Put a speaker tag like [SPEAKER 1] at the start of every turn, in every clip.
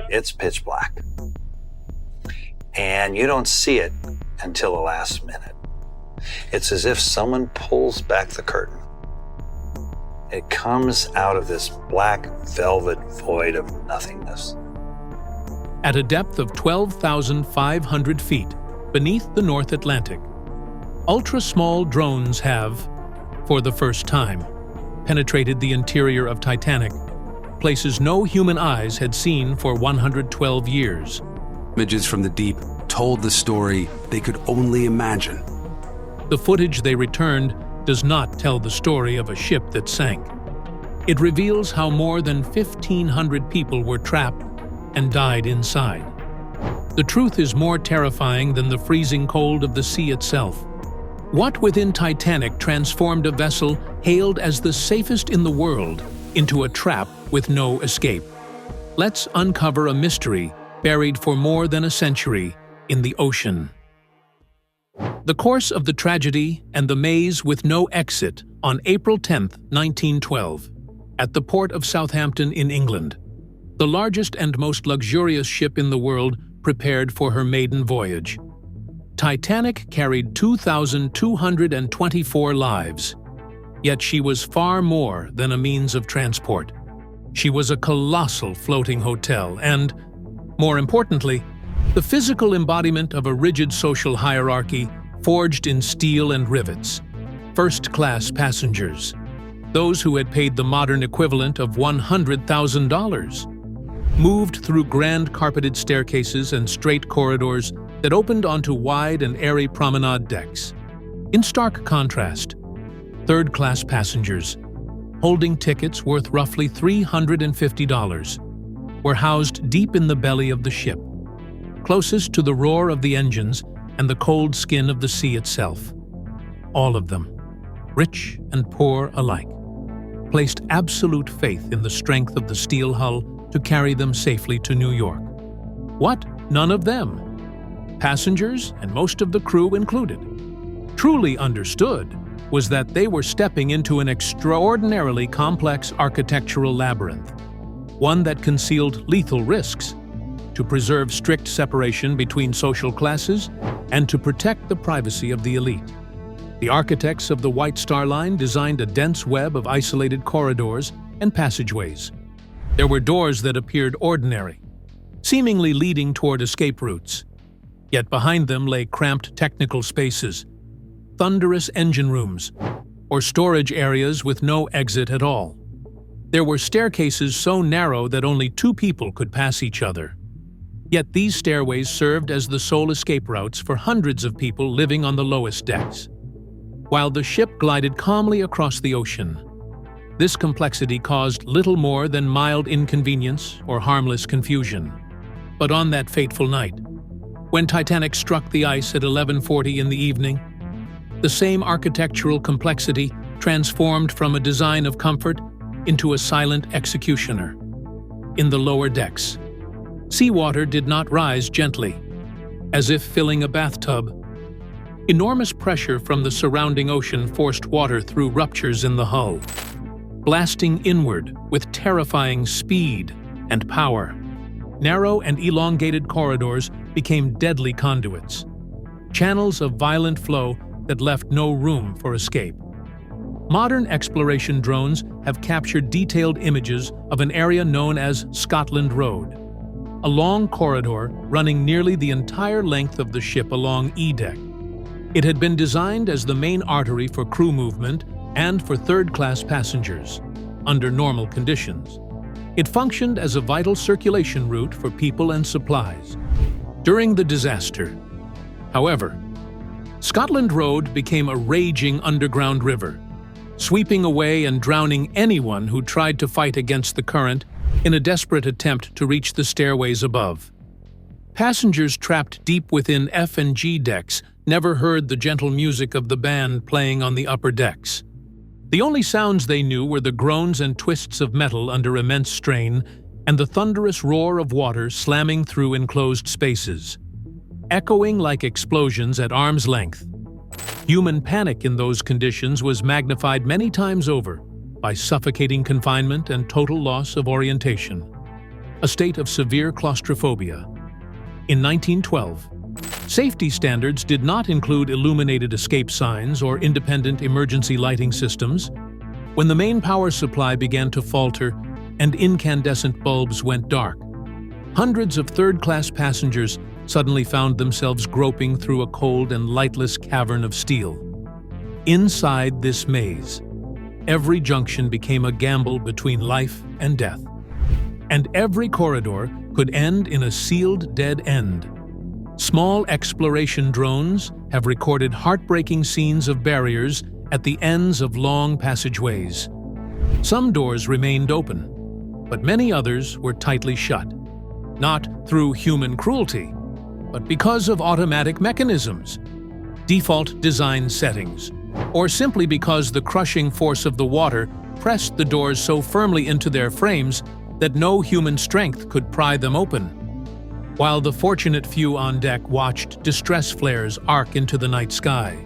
[SPEAKER 1] It's pitch black. And you don't see it until the last minute. It's as if someone pulls back the curtain. It comes out of this black velvet void of nothingness.
[SPEAKER 2] At a depth of 12,500 feet beneath the North Atlantic, ultra-small drones have, for the first time, penetrated the interior of Titanic, places no human eyes had seen for 112 years.
[SPEAKER 3] Images from the deep told the story they could only imagine.
[SPEAKER 2] The footage they returned does not tell the story of a ship that sank. It reveals how more than 1,500 people were trapped and died inside. The truth is more terrifying than the freezing cold of the sea itself. What within Titanic transformed a vessel hailed as the safest in the world into a trap with no escape? Let's uncover a mystery buried for more than a century in the ocean. The course of the tragedy and the maze with no exit on April 10, 1912, at the port of Southampton in England. The largest and most luxurious ship in the world prepared for her maiden voyage. Titanic carried 2,224 lives, yet she was far more than a means of transport. She was a colossal floating hotel and, more importantly, the physical embodiment of a rigid social hierarchy forged in steel and rivets. First-class passengers, those who had paid the modern equivalent of $100,000, moved through grand carpeted staircases and straight corridors that opened onto wide and airy promenade decks. In stark contrast, third-class passengers, holding tickets worth roughly $350, were housed deep in the belly of the ship, closest to the roar of the engines and the cold skin of the sea itself. All of them, rich and poor alike, placed absolute faith in the strength of the steel hull to carry them safely to New York. What? None of them, passengers and most of the crew included, truly understood was that they were stepping into an extraordinarily complex architectural labyrinth, one that concealed lethal risks, to preserve strict separation between social classes and to protect the privacy of the elite. The architects of the White Star Line designed a dense web of isolated corridors and passageways. There were doors that appeared ordinary, seemingly leading toward escape routes. Yet behind them lay cramped technical spaces, thunderous engine rooms, or storage areas with no exit at all. There were staircases so narrow that only two people could pass each other. Yet these stairways served as the sole escape routes for hundreds of people living on the lowest decks. While the ship glided calmly across the ocean, this complexity caused little more than mild inconvenience or harmless confusion. But on that fateful night, when Titanic struck the ice at 11:40 in the evening, the same architectural complexity transformed from a design of comfort into a silent executioner. In the lower decks, seawater did not rise gently, as if filling a bathtub. Enormous pressure from the surrounding ocean forced water through ruptures in the hull, blasting inward with terrifying speed and power. Narrow and elongated corridors became deadly conduits, channels of violent flow that left no room for escape. Modern exploration drones have captured detailed images of an area known as Scotland Road, a long corridor running nearly the entire length of the ship along E-deck. It had been designed as the main artery for crew movement and for third-class passengers, under normal conditions. It functioned as a vital circulation route for people and supplies. During the disaster, however, Scotland Road became a raging underground river, sweeping away and drowning anyone who tried to fight against the current in a desperate attempt to reach the stairways above. Passengers trapped deep within F and G decks never heard the gentle music of the band playing on the upper decks. The only sounds they knew were the groans and twists of metal under immense strain and the thunderous roar of water slamming through enclosed spaces, echoing like explosions at arm's length. Human panic in those conditions was magnified many times over by suffocating confinement and total loss of orientation. a state of severe claustrophobia. In 1912, safety standards did not include illuminated escape signs or independent emergency lighting systems. When the main power supply began to falter and incandescent bulbs went dark, hundreds of third-class passengers suddenly found themselves groping through a cold and lightless cavern of steel. Inside this maze, every junction became a gamble between life and death, and every corridor could end in a sealed dead end. Small exploration drones have recorded heartbreaking scenes of barriers at the ends of long passageways. Some doors remained open, but many others were tightly shut, not through human cruelty, but because of automatic mechanisms, default design settings, or simply because the crushing force of the water pressed the doors so firmly into their frames that no human strength could pry them open. While the fortunate few on deck watched distress flares arc into the night sky,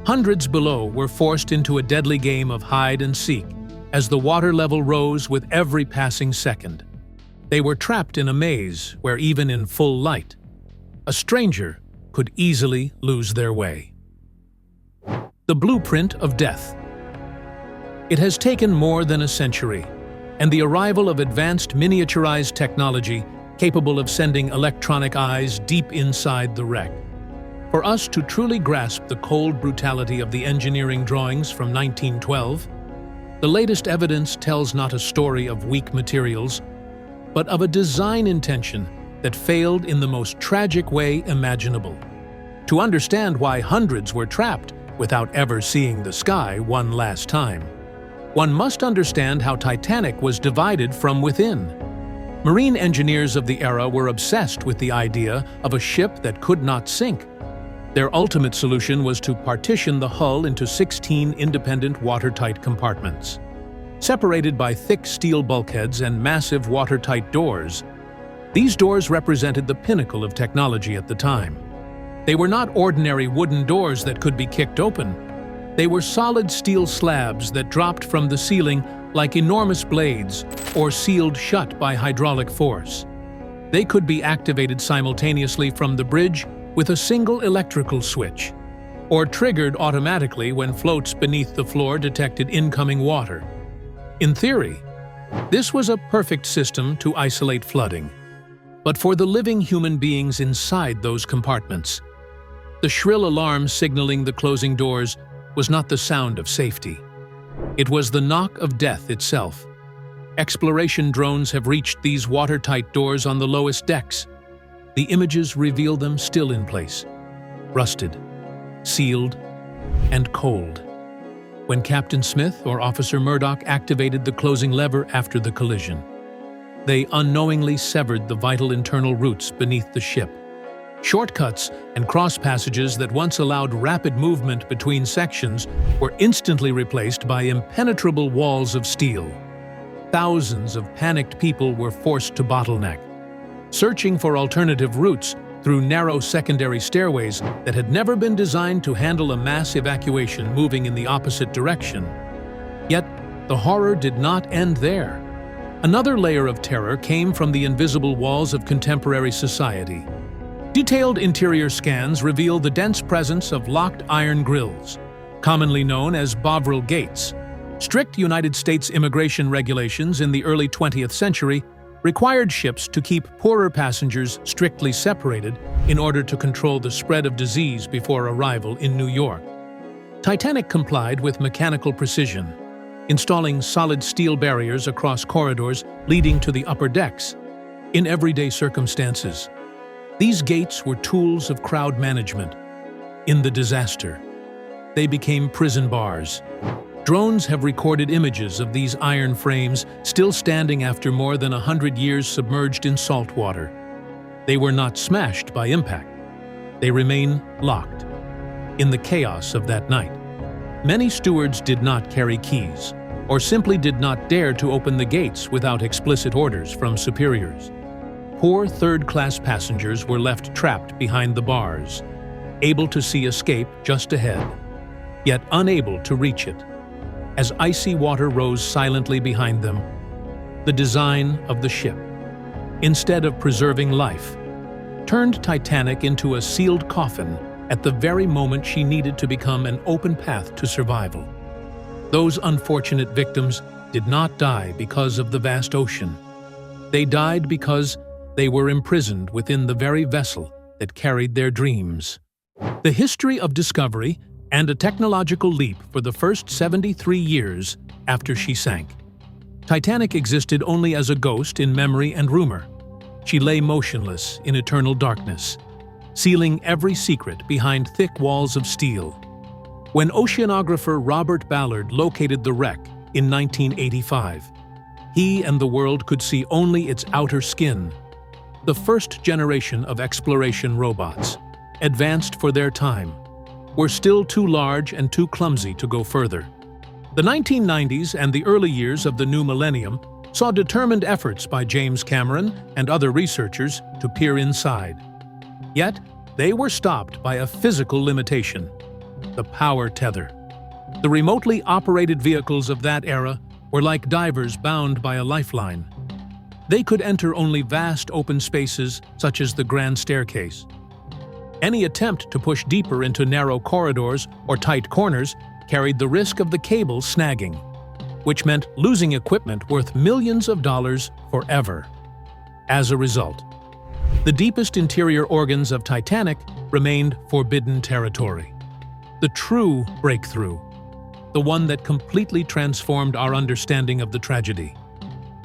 [SPEAKER 2] hundreds below were forced into a deadly game of hide and seek as the water level rose with every passing second. They were trapped in a maze where even in full light, a stranger could easily lose their way. The blueprint of death. It has taken more than a century, and the arrival of advanced miniaturized technology capable of sending electronic eyes deep inside the wreck, for us to truly grasp the cold brutality of the engineering drawings from 1912, the latest evidence tells not a story of weak materials, but of a design intention that failed in the most tragic way imaginable. To understand why hundreds were trapped without ever seeing the sky one last time, one must understand how Titanic was divided from within. Marine engineers of the era were obsessed with the idea of a ship that could not sink. Their ultimate solution was to partition the hull into 16 independent watertight compartments. Separated by thick steel bulkheads and massive watertight doors, these doors represented the pinnacle of technology at the time. They were not ordinary wooden doors that could be kicked open. They were solid steel slabs that dropped from the ceiling like enormous blades or sealed shut by hydraulic force. They could be activated simultaneously from the bridge with a single electrical switch, or triggered automatically when floats beneath the floor detected incoming water. In theory, this was a perfect system to isolate flooding. But for the living human beings inside those compartments, the shrill alarm signaling the closing doors was not the sound of safety. It was the knock of death itself. Exploration drones have reached these watertight doors on the lowest decks. The images reveal them still in place, rusted, sealed, and cold. When Captain Smith or Officer Murdoch activated the closing lever after the collision, they unknowingly severed the vital internal routes beneath the ship. Shortcuts and cross passages that once allowed rapid movement between sections were instantly replaced by impenetrable walls of steel. Thousands of panicked people were forced to bottleneck, searching for alternative routes through narrow secondary stairways that had never been designed to handle a mass evacuation moving in the opposite direction. Yet, the horror did not end there. Another layer of terror came from the invisible walls of contemporary society. Detailed interior scans reveal the dense presence of locked iron grills, commonly known as Bovril gates. Strict United States immigration regulations in the early 20th century required ships to keep poorer passengers strictly separated in order to control the spread of disease before arrival in New York. Titanic complied with mechanical precision, installing solid steel barriers across corridors leading to the upper decks. In everyday circumstances, these gates were tools of crowd management. In the disaster, they became prison bars. Drones have recorded images of these iron frames still standing after more than 100 years submerged in salt water. They were not smashed by impact. They remain locked in the chaos of that night. Many stewards did not carry keys, or simply did not dare to open the gates without explicit orders from superiors. Poor third-class passengers were left trapped behind the bars, able to see escape just ahead, yet unable to reach it. As icy water rose silently behind them, the design of the ship, instead of preserving life, turned Titanic into a sealed coffin at the very moment she needed to become an open path to survival. Those unfortunate victims did not die because of the vast ocean. They died because they were imprisoned within the very vessel that carried their dreams. The history of discovery and a technological leap for the first 73 years after she sank. Titanic existed only as a ghost in memory and rumor. She lay motionless in eternal darkness, sealing every secret behind thick walls of steel. When oceanographer Robert Ballard located the wreck in 1985, he and the world could see only its outer skin. The first generation of exploration robots, advanced for their time, were still too large and too clumsy to go further. The 1990s and the early years of the new millennium saw determined efforts by James Cameron and other researchers to peer inside. Yet, they were stopped by a physical limitation: the power tether. The remotely operated vehicles of that era were like divers bound by a lifeline. They could enter only vast open spaces such as the Grand Staircase. Any attempt to push deeper into narrow corridors or tight corners carried the risk of the cable snagging, which meant losing equipment worth millions of dollars forever. As a result, the deepest interior organs of Titanic remained forbidden territory. The true breakthrough, the one that completely transformed our understanding of the tragedy,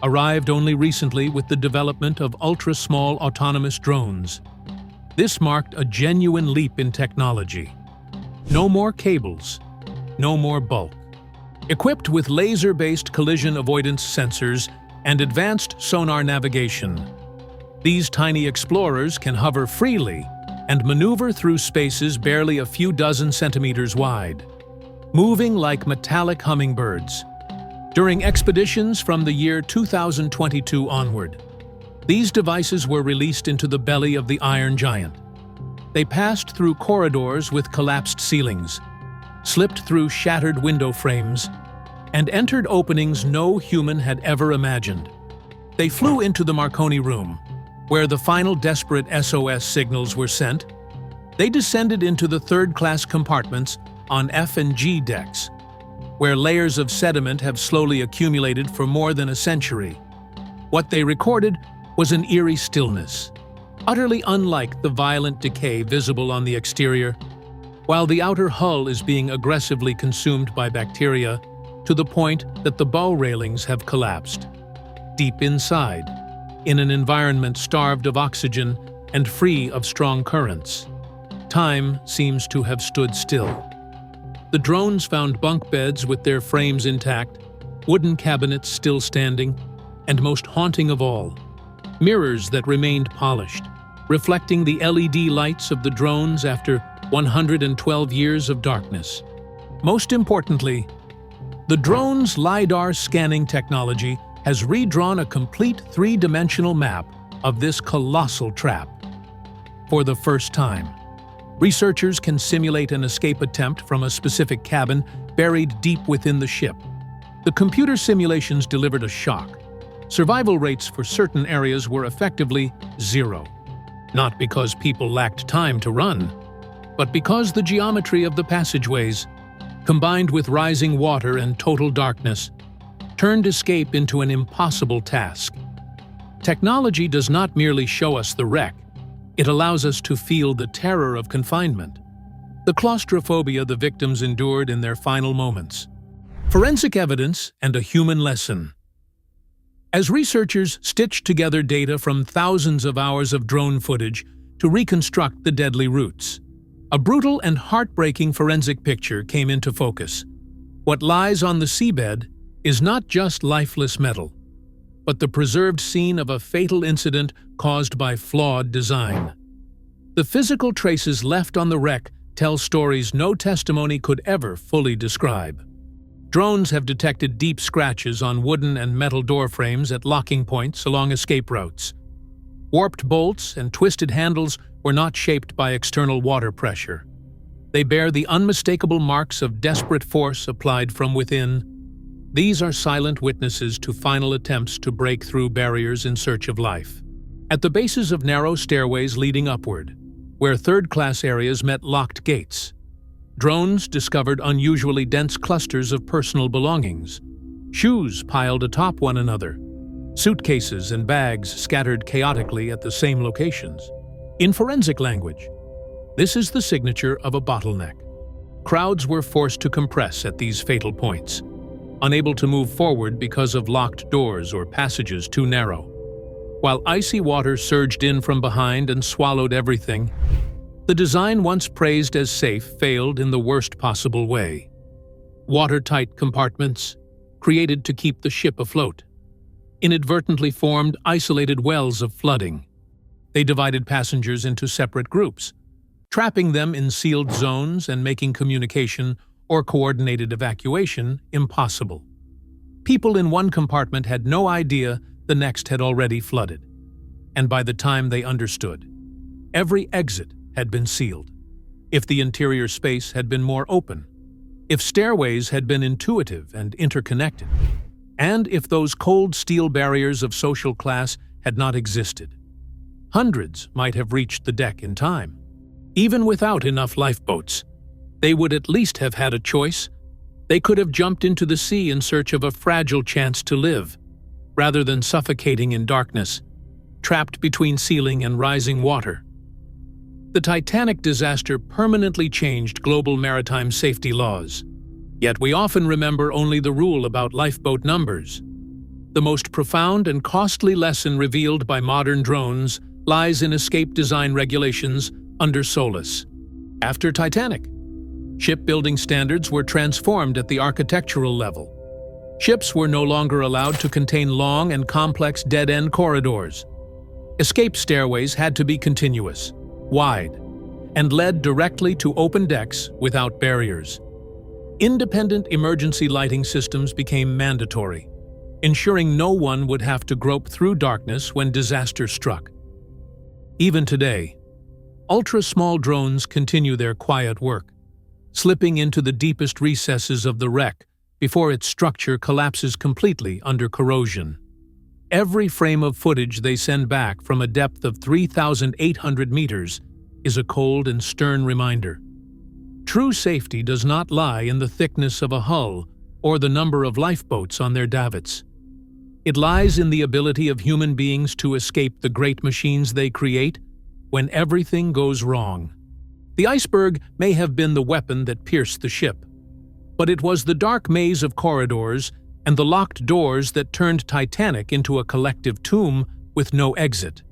[SPEAKER 2] arrived only recently with the development of ultra-small autonomous drones. This marked a genuine leap in technology. No more cables, no more bulk. Equipped with laser-based collision avoidance sensors and advanced sonar navigation, these tiny explorers can hover freely and maneuver through spaces barely a few dozen centimeters wide, moving like metallic hummingbirds. During expeditions from the year 2022 onward, these devices were released into the belly of the Iron Giant. They passed through corridors with collapsed ceilings, slipped through shattered window frames, and entered openings no human had ever imagined. They flew into the Marconi room, where the final desperate SOS signals were sent. They descended into the third-class compartments on F and G decks, where layers of sediment have slowly accumulated for more than a century. What they recorded was an eerie stillness, utterly unlike the violent decay visible on the exterior, while the outer hull is being aggressively consumed by bacteria to the point that the bow railings have collapsed. Deep inside, in an environment starved of oxygen and free of strong currents, time seems to have stood still. The drones found bunk beds with their frames intact, wooden cabinets still standing, and most haunting of all, mirrors that remained polished, reflecting the LED lights of the drones after 112 years of darkness. Most importantly, the drone's LiDAR scanning technology has redrawn a complete three-dimensional map of this colossal trap. For the first time, researchers can simulate an escape attempt from a specific cabin buried deep within the ship. The computer simulations delivered a shock. Survival rates for certain areas were effectively zero. Not because people lacked time to run, but because the geometry of the passageways, combined with rising water and total darkness, turned escape into an impossible task. Technology does not merely show us the wreck, it allows us to feel the terror of confinement, the claustrophobia the victims endured in their final moments. Forensic evidence and a human lesson. As researchers stitched together data from thousands of hours of drone footage to reconstruct the deadly routes, a brutal and heartbreaking forensic picture came into focus. What lies on the seabed is not just lifeless metal, but the preserved scene of a fatal incident caused by flawed design. The physical traces left on the wreck tell stories no testimony could ever fully describe. Drones have detected deep scratches on wooden and metal door frames at locking points along escape routes. Warped bolts and twisted handles were not shaped by external water pressure. They bear the unmistakable marks of desperate force applied from within. These are silent witnesses to final attempts to break through barriers in search of life. At the bases of narrow stairways leading upward, where third-class areas met locked gates, drones discovered unusually dense clusters of personal belongings, shoes piled atop one another, suitcases and bags scattered chaotically at the same locations. In forensic language, this is the signature of a bottleneck. Crowds were forced to compress at these fatal points, unable to move forward because of locked doors or passages too narrow. While icy water surged in from behind and swallowed everything, the design once praised as safe failed in the worst possible way. Watertight compartments, created to keep the ship afloat, inadvertently formed isolated wells of flooding. They divided passengers into separate groups, trapping them in sealed zones and making communication or coordinated evacuation impossible. People in one compartment had no idea the next had already flooded, and by the time they understood, every exit had been sealed. If the interior space had been more open, if stairways had been intuitive and interconnected, and if those cold steel barriers of social class had not existed, hundreds might have reached the deck in time. Even without enough lifeboats, they would at least have had a choice. They could have jumped into the sea in search of a fragile chance to live, rather than suffocating in darkness, trapped between ceiling and rising water. The Titanic disaster permanently changed global maritime safety laws, yet we often remember only the rule about lifeboat numbers. The most profound and costly lesson revealed by modern drones lies in escape design regulations under SOLAS. After Titanic, shipbuilding standards were transformed at the architectural level. Ships were no longer allowed to contain long and complex dead-end corridors. Escape stairways had to be continuous, wide, and led directly to open decks without barriers. Independent emergency lighting systems became mandatory, ensuring no one would have to grope through darkness when disaster struck. Even today, ultra-small drones continue their quiet work, slipping into the deepest recesses of the wreck before its structure collapses completely under corrosion. Every frame of footage they send back from a depth of 3,800 meters is a cold and stern reminder. True safety does not lie in the thickness of a hull or the number of lifeboats on their davits. It lies in the ability of human beings to escape the great machines they create when everything goes wrong. The iceberg may have been the weapon that pierced the ship, but it was the dark maze of corridors and the locked doors that turned Titanic into a collective tomb with no exit.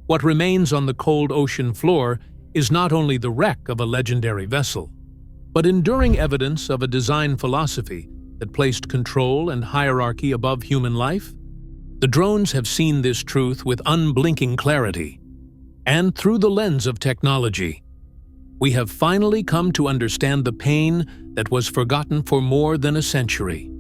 [SPEAKER 2] What remains on the cold ocean floor is not only the wreck of a legendary vessel, but enduring evidence of a design philosophy that placed control and hierarchy above human life. The drones have seen this truth with unblinking clarity, and through the lens of technology, we have finally come to understand the pain that was forgotten for more than a century.